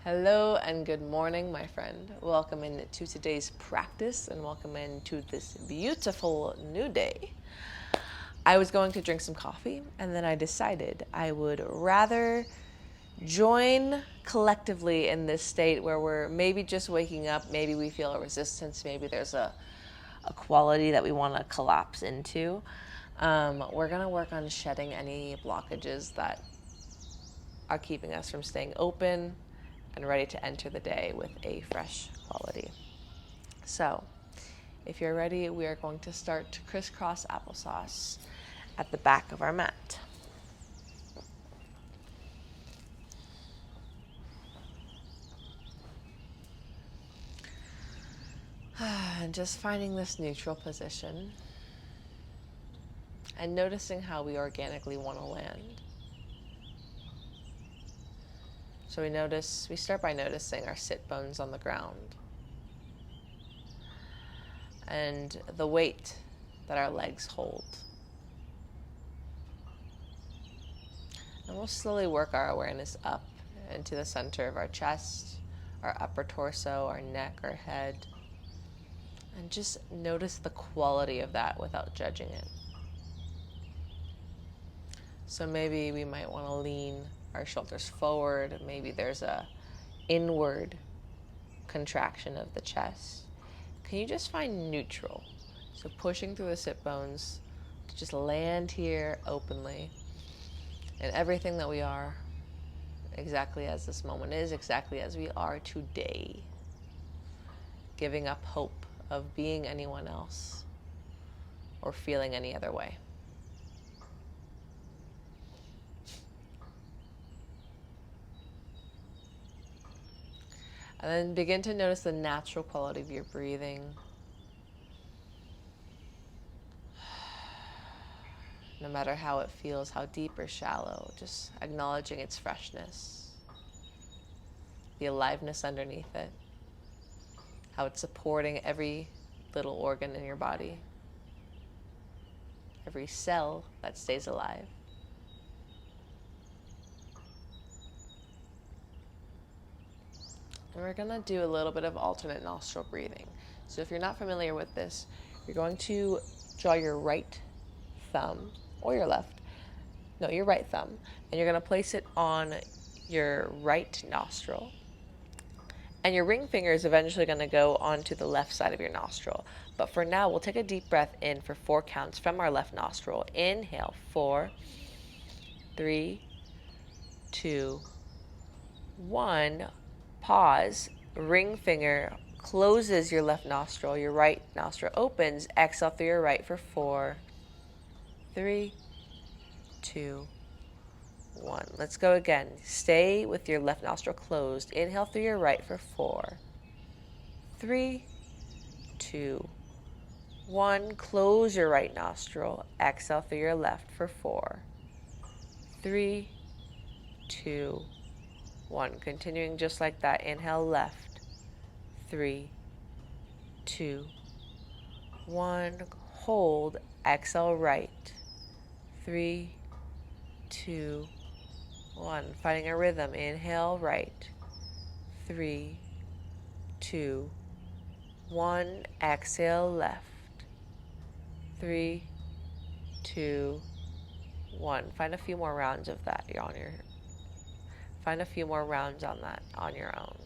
Hello and good morning, my friend. Welcome into today's practice and welcome into this beautiful new day. I was going to drink some coffee and then I decided I would rather join collectively in this state where we're maybe just waking up, maybe we feel a resistance, maybe there's a quality that we want to collapse into. We're going to work on shedding any blockages that are keeping us from staying open and ready to enter the day with a fresh quality. So, if you're ready, we are going to start crisscross applesauce at the back of our mat. And just finding this neutral position and noticing how we organically want to land. So we start by noticing our sit bones on the ground and the weight that our legs hold. And we'll slowly work our awareness up into the center of our chest, our upper torso, our neck, our head. And just notice the quality of that without judging it. So maybe we might want to lean our shoulders forward. Maybe there's a inward contraction of the chest. Can you just find neutral? So pushing through the sit bones to just land here openly. And everything that we are, exactly as this moment is, exactly as we are today. Giving up hope of being anyone else or feeling any other way. And then begin to notice the natural quality of your breathing. No matter how it feels, how deep or shallow, just acknowledging its freshness, the aliveness underneath it, how it's supporting every little organ in your body, every cell that stays alive. And we're going to do a little bit of alternate nostril breathing. So if you're not familiar with this, you're going to draw your right thumb, or your left, no, your right thumb, and you're going to place it on your right nostril. And your ring finger is eventually going to go onto the left side of your nostril. But for now, we'll take a deep breath in for 4 counts from our left nostril. Inhale, 4, 3, 2, 1. Pause. Ring finger closes your left nostril. Your right nostril opens. Exhale through your right for 4, 3, 2, 1. Let's go again. Stay with your left nostril closed. Inhale through your right for 4, 3, 2, 1. Close your right nostril. Exhale through your left for 4, 3, 2, 1. Continuing just like that. Inhale left. 3, 2, 1. Hold. Exhale right. 3, 2, 1. Finding a rhythm. Inhale right. 3, 2, 1. Exhale left. 3, 2, 1. Find a few more rounds of that Find a few more rounds on that on your own.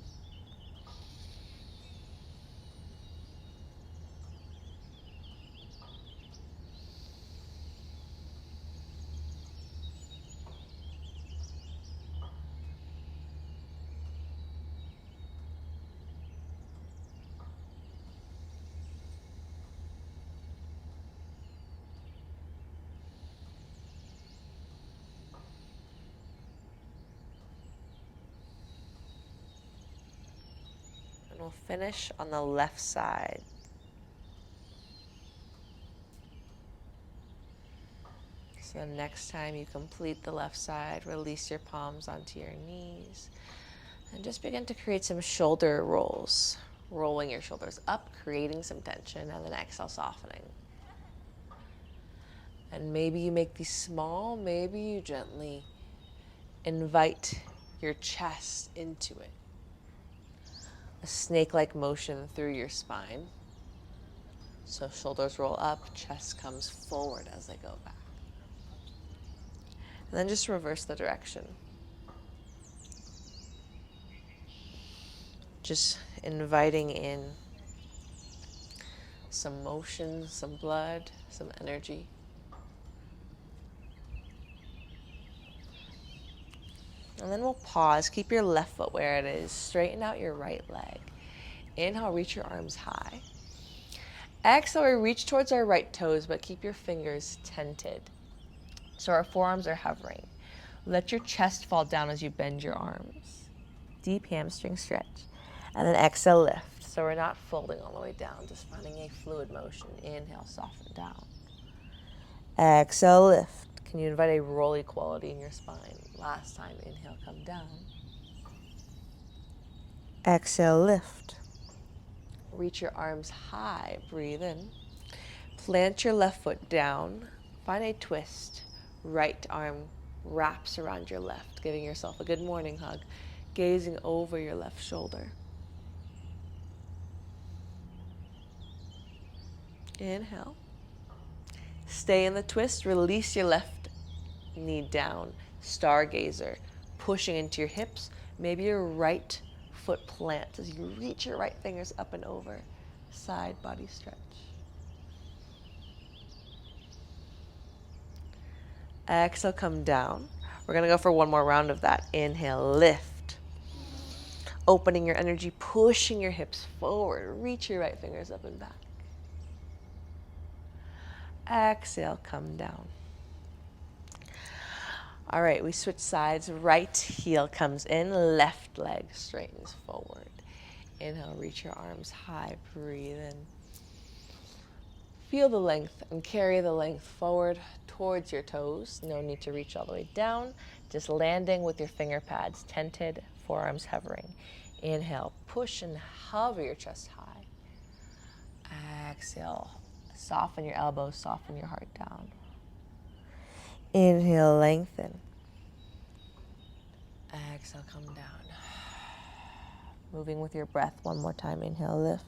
And we'll finish on the left side. So next time you complete the left side, release your palms onto your knees and just begin to create some shoulder rolls. Rolling your shoulders up, creating some tension, and then exhale, softening. And maybe you make these small, maybe you gently invite your chest into it. a snake-like motion through your spine. So shoulders roll up, chest comes forward as they go back. And then just reverse the direction. Just inviting in some motion, some blood, some energy. And then we'll pause. Keep your left foot where it is. Straighten out your right leg. Inhale, reach your arms high. Exhale, we reach towards our right toes, but keep your fingers tented. So our forearms are hovering. Let your chest fall down as you bend your arms. Deep hamstring stretch. And then exhale, lift. So we're not folding all the way down, just finding a fluid motion. Inhale, soften down. Exhale, lift. Can you invite a rolly quality in your spine? Last time, inhale, come down. Exhale, lift. Reach your arms high, breathe in. Plant your left foot down. Find a twist. Right arm wraps around your left, giving yourself a good morning hug, gazing over your left shoulder. Inhale. Stay in the twist. Release your left knee down. Stargazer, pushing into your hips. Maybe your right foot plants as you reach your right fingers up and over. Side body stretch. Exhale, come down. We're going to go for one more round of that. Inhale, lift. Opening your energy, pushing your hips forward. Reach your right fingers up and back. Exhale, come down. All right, we switch sides. Right heel comes in, left leg straightens forward. Inhale, reach your arms high, breathe in. Feel the length and carry the length forward towards your toes. No need to reach all the way down, just landing with your finger pads tented, forearms hovering. Inhale, push and hover your chest high. Exhale, soften your elbows, soften your heart down. Inhale, lengthen. Exhale, come down. Moving with your breath one more time. Inhale, lift.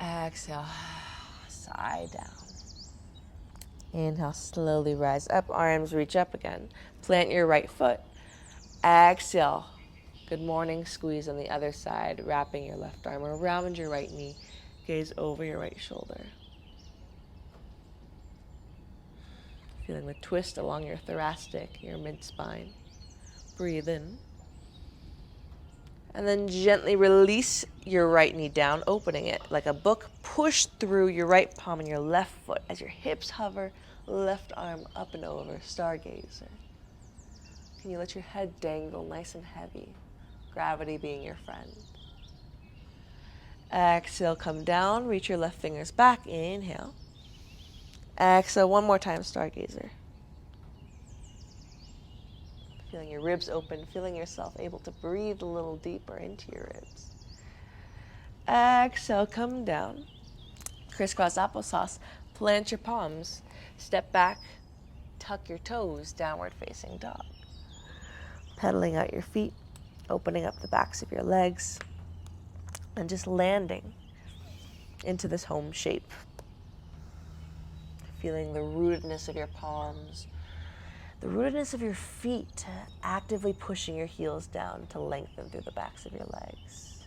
Exhale, sigh down. Inhale, slowly rise up. Arms reach up again. Plant your right foot. Exhale. Good morning, squeeze on the other side, wrapping your left arm around your right knee. Gaze over your right shoulder. Feeling the twist along your thoracic, your mid-spine. Breathe in. And then gently release your right knee down, opening it like a book. Push through your right palm and your left foot as your hips hover, left arm up and over, stargazer. Can you let your head dangle nice and heavy? Gravity being your friend. Exhale, come down, reach your left fingers back, inhale. Exhale, one more time, stargazer. Feeling your ribs open, feeling yourself able to breathe a little deeper into your ribs. Exhale, come down. Crisscross applesauce, plant your palms, step back, tuck your toes, downward facing dog. Pedaling out your feet, opening up the backs of your legs, and just landing into this home shape. Feeling the rootedness of your palms, the rootedness of your feet, actively pushing your heels down to lengthen through the backs of your legs.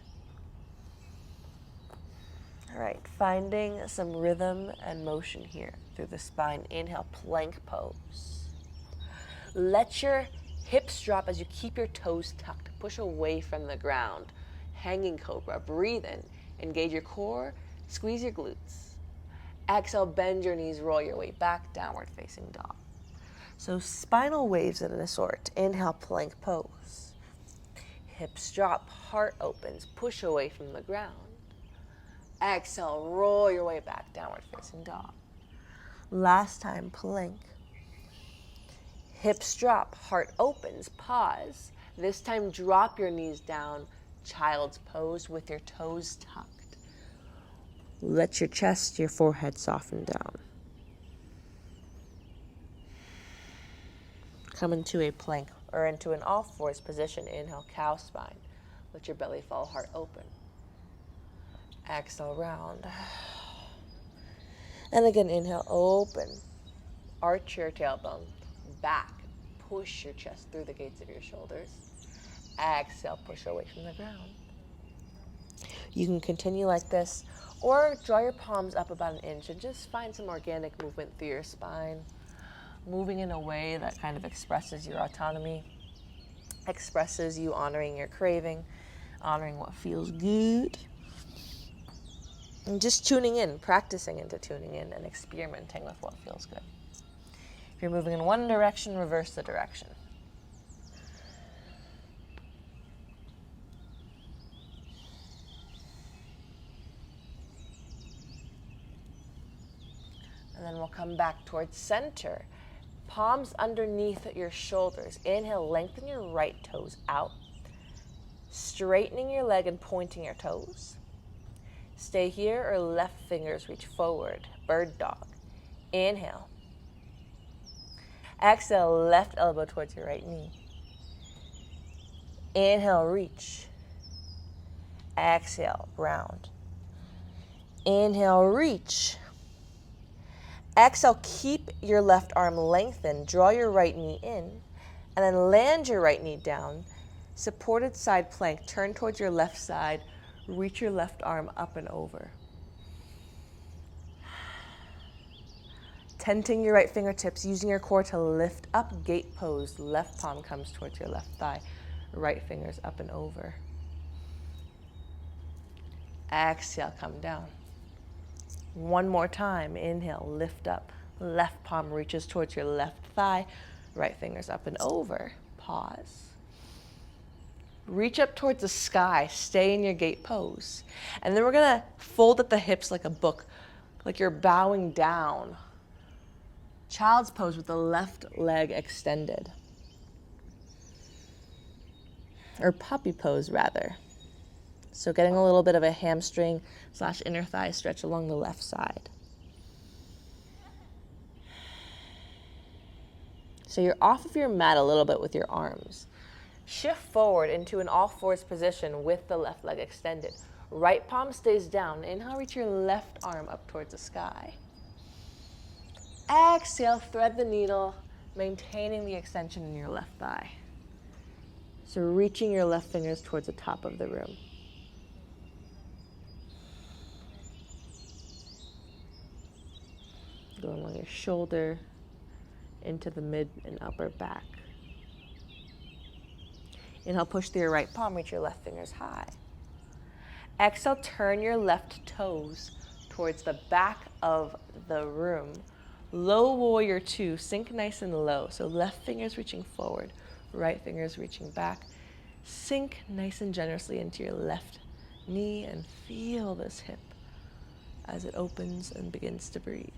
All right, finding some rhythm and motion here through the spine. Inhale, plank pose. Let your hips drop as you keep your toes tucked. Push away from the ground. Hanging cobra. Breathe in. Engage your core. Squeeze your glutes. Exhale, bend your knees. Roll your way back. Downward facing dog. So spinal waves in a sort. Inhale, plank pose. Hips drop. Heart opens. Push away from the ground. Exhale, roll your way back. Downward facing dog. Last time, plank. Hips drop, heart opens, pause. This time, drop your knees down, child's pose with your toes tucked. Let your chest, your forehead soften down. Come into a plank or into an all fours position. Inhale, cow spine. Let your belly fall, heart open. Exhale, round. And again, inhale, open. Arch your tailbone back. Push your chest through the gates of your shoulders. Exhale, push away from the ground. You can continue like this, or draw your palms up about an inch and just find some organic movement through your spine, moving in a way that kind of expresses your autonomy, expresses you honoring your craving, honoring what feels good, and just tuning in, practicing into tuning in and experimenting with what feels good. If you're moving in one direction, reverse the direction. And then we'll come back towards center. Palms underneath your shoulders. Inhale, lengthen your right toes out. Straightening your leg and pointing your toes. Stay here or left fingers reach forward. Bird dog. Inhale. Exhale, left elbow towards your right knee. Inhale, reach. Exhale, round. Inhale, reach. Exhale, keep your left arm lengthened. Draw your right knee in, and then land your right knee down. Supported side plank. Turn towards your left side. Reach your left arm up and over. Tenting your right fingertips, using your core to lift up, gate pose. Left palm comes towards your left thigh. Right fingers up and over. Exhale, come down. One more time. Inhale, lift up. Left palm reaches towards your left thigh. Right fingers up and over. Pause. Reach up towards the sky. Stay in your gate pose. And then we're going to fold at the hips like a book, like you're bowing down. Child's pose with the left leg extended. Or puppy pose, rather. So getting a little bit of a hamstring / inner thigh stretch along the left side. So you're off of your mat a little bit with your arms. Shift forward into an all fours position with the left leg extended. Right palm stays down. Inhale, reach your left arm up towards the sky. Exhale, thread the needle, maintaining the extension in your left thigh. So reaching your left fingers towards the top of the room. Going along your shoulder, into the mid and upper back. Inhale, push through your right palm, reach your left fingers high. Exhale, turn your left toes towards the back of the room. Low warrior two, sink nice and low. So left fingers reaching forward, right fingers reaching back. Sink nice and generously into your left knee and feel this hip as it opens and begins to breathe.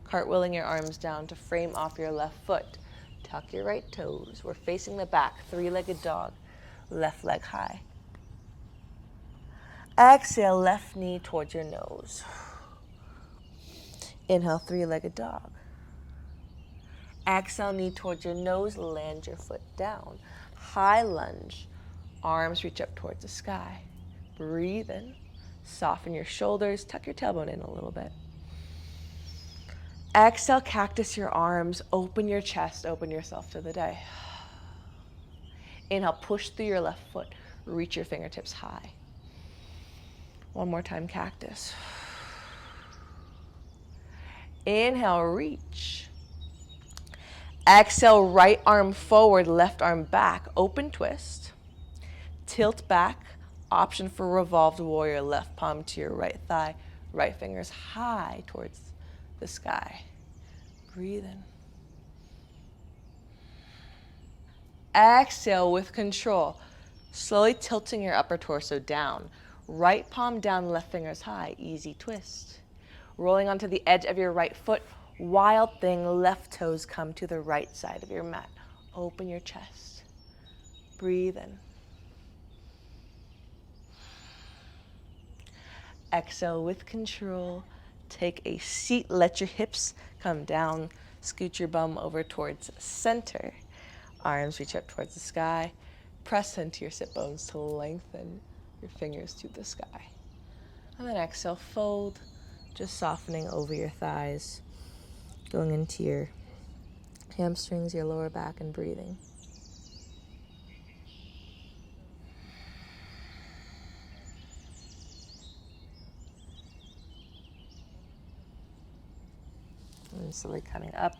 Cartwheeling your arms down to frame off your left foot. Tuck your right toes. We're facing the back, three-legged dog. Left leg high. Exhale, left knee towards your nose. Inhale, three-legged dog. Exhale, knee towards your nose, land your foot down. High lunge, arms reach up towards the sky. Breathe in, soften your shoulders, tuck your tailbone in a little bit. Exhale, cactus your arms, open your chest, open yourself to the day. Inhale, push through your left foot, reach your fingertips high. One more time, cactus. Inhale, reach. Exhale, right arm forward, left arm back, open twist. Tilt back, option for revolved warrior, left palm to your right thigh, right fingers high towards the sky. Breathe in. Exhale with control, slowly tilting your upper torso down. Right palm down, left fingers high, easy twist. Rolling onto the edge of your right foot, wild thing, left toes come to the right side of your mat. Open your chest. Breathe in. Exhale with control. Take a seat, let your hips come down. Scoot your bum over towards center. Arms reach up towards the sky. Press into your sit bones to lengthen your fingers to the sky. And then exhale, fold, just softening over your thighs, going into your hamstrings, your lower back, and breathing. And slowly coming up,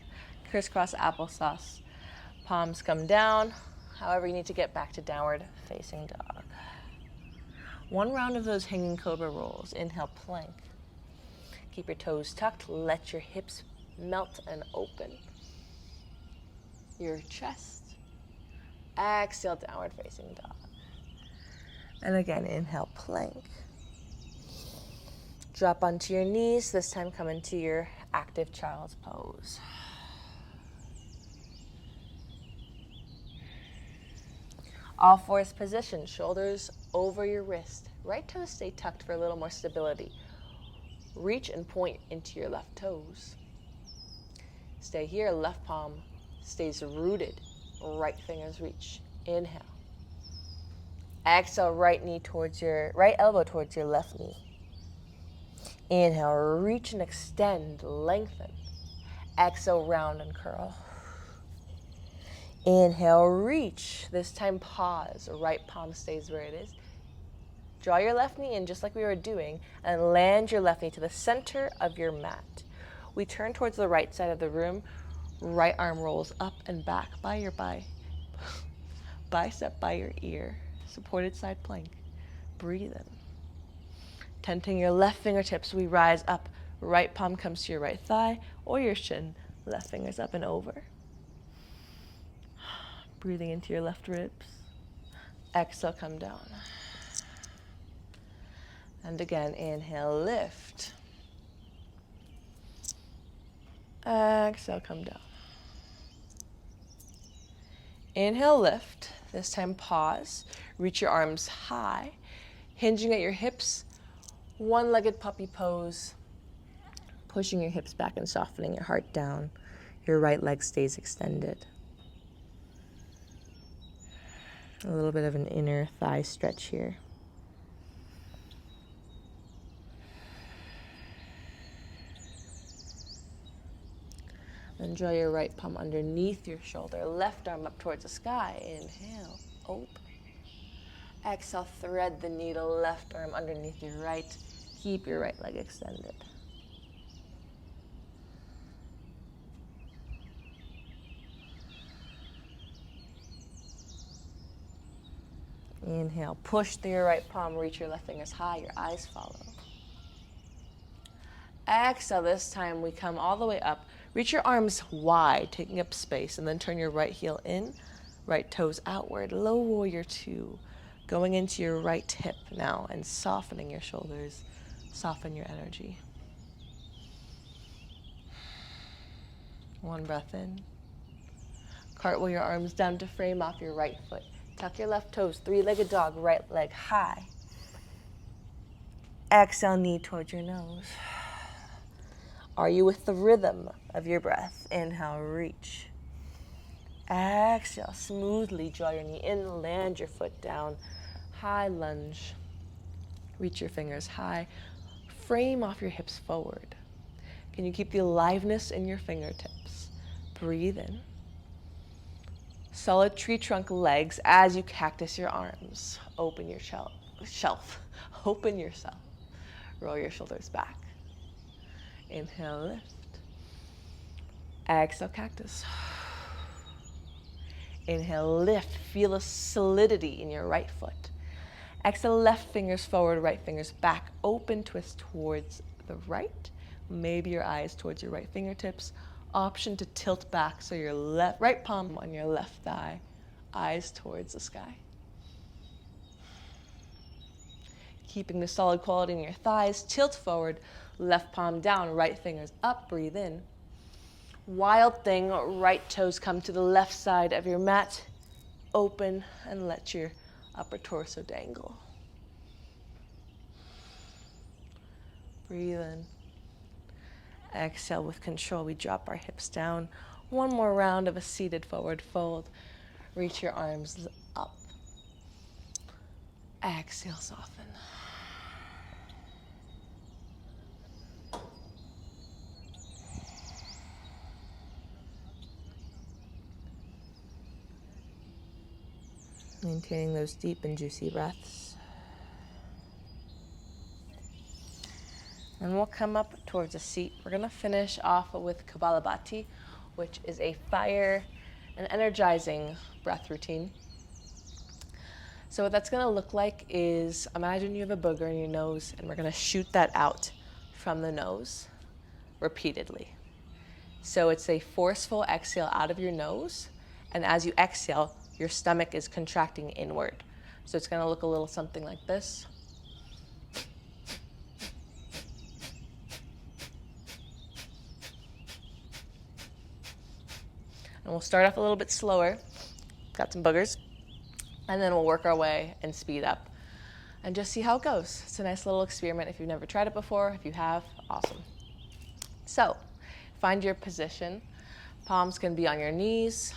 crisscross applesauce. Palms come down. However, you need to get back to downward facing dog. One round of those hanging cobra rolls. Inhale, plank. Keep your toes tucked. Let your hips melt and open your chest. Exhale, downward facing dog. And again, inhale, plank. Drop onto your knees. This time come into your active child's pose. All fours position, shoulders over your wrist. Right toes stay tucked for a little more stability. Reach and point into your left toes. Stay here, left palm stays rooted. Right fingers reach. Inhale. Exhale, right elbow towards your left knee. Inhale, reach and extend, lengthen. Exhale, round and curl. Inhale, reach. This time pause. Right palm stays where it is. Draw your left knee in just like we were doing and land your left knee to the center of your mat. We turn towards the right side of the room. Right arm rolls up and back by your bicep by your ear. Supported side plank. Breathe in. Tenting your left fingertips, we rise up. Right palm comes to your right thigh or your shin. Left fingers up and over. Breathing into your left ribs. Exhale, come down. And again, inhale, lift. Exhale, come down. Inhale, lift. This time pause. Reach your arms high, hinging at your hips. One-legged puppy pose. Pushing your hips back and softening your heart down. Your right leg stays extended. A little bit of an inner thigh stretch here. Then draw your right palm underneath your shoulder, left arm up towards the sky. Inhale, open. Exhale, thread the needle, left arm underneath your right. Keep your right leg extended. Inhale, push through your right palm, reach your left fingers high, your eyes follow. Exhale, this time we come all the way up. Reach your arms wide, taking up space, and then turn your right heel in, right toes outward. Low warrior two, going into your right hip now and softening your shoulders. Soften your energy. One breath in. Cartwheel your arms down to frame off your right foot. Tuck your left toes, three-legged dog, right leg high. Exhale, knee towards your nose. Are you with the rhythm of your breath? Inhale, reach. Exhale, smoothly draw your knee in, land your foot down. High lunge. Reach your fingers high. Frame off your hips forward. Can you keep the aliveness in your fingertips? Breathe in. Solid tree trunk legs as you cactus your arms. Open your shelf. Open yourself. Roll your shoulders back. Inhale, lift. Exhale, cactus. Inhale, lift. Feel the solidity in your right foot. Exhale, left fingers forward, right fingers back. Open twist towards the right. Maybe your eyes towards your right fingertips. Option to tilt back so your right palm on your left thigh, eyes towards the sky. Keeping the solid quality in your thighs, tilt forward, left palm down, right fingers up, breathe in. Wild thing, right toes come to the left side of your mat. Open and let your upper torso dangle. Breathe in. Exhale with control, we drop our hips down. One more round of a seated forward fold. Reach your arms up. Exhale, soften. Maintaining those deep and juicy breaths. And we'll come up towards a seat. We're going to finish off with Kabalabati, which is a fire and energizing breath routine. So what that's going to look like is, imagine you have a booger in your nose, and we're going to shoot that out from the nose repeatedly. So it's a forceful exhale out of your nose, and as you exhale, your stomach is contracting inward. So it's going to look a little something like this. And we'll start off a little bit slower. Got some boogers. And then we'll work our way and speed up and just see how it goes. It's a nice little experiment if you've never tried it before. If you have, awesome. So find your position. Palms can be on your knees,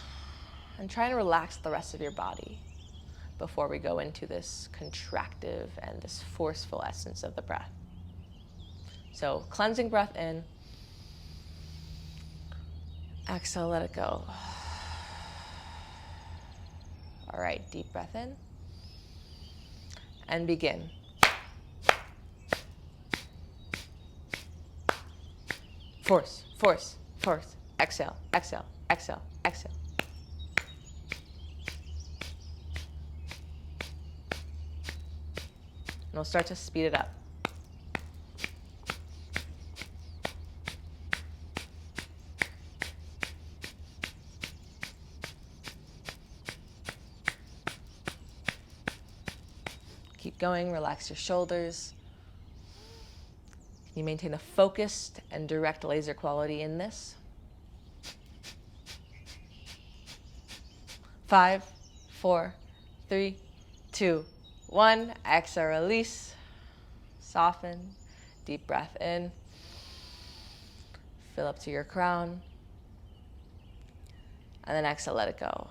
and try and relax the rest of your body before we go into this contractive and this forceful essence of the breath. So cleansing breath in. Exhale, let it go. All right, deep breath in. And begin. Force, force, force. Exhale, exhale, exhale, exhale. And we'll start to speed it up. Keep going, relax your shoulders. Can you maintain a focused and direct laser quality in this? 5, 4, 3, 2, 1. Exhale, release. Soften. Deep breath in. Fill up to your crown. And then exhale, let it go.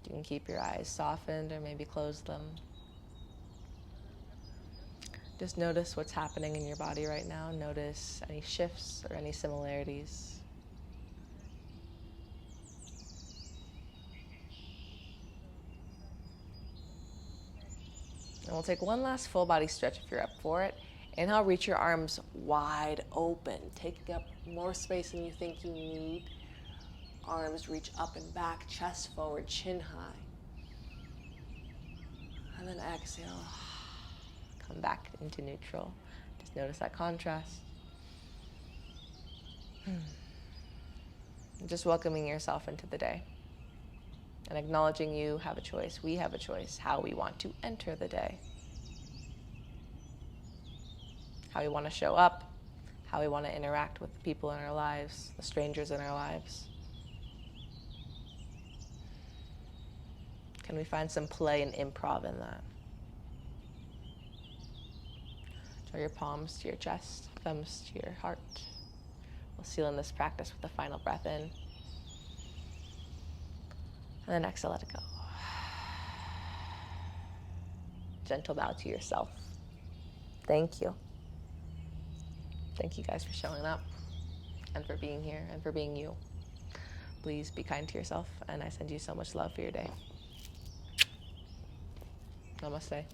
You can keep your eyes softened or maybe close them. Just notice what's happening in your body right now. Notice any shifts or any similarities. And we'll take one last full body stretch if you're up for it. Inhale, reach your arms wide open, taking up more space than you think you need. Arms reach up and back, chest forward, chin high. And then exhale. Come back into neutral. Just notice that contrast. Just welcoming yourself into the day. And acknowledging you have a choice. We have a choice how we want to enter the day. How we want to show up. How we want to interact with the people in our lives, the strangers in our lives. Can we find some play and improv in that? Draw your palms to your chest, thumbs to your heart. We'll seal in this practice with the final breath in. And then exhale, let it go. Gentle bow to yourself. Thank you. Thank you guys for showing up and for being here and for being you. Please be kind to yourself, and I send you so much love for your day. Namaste.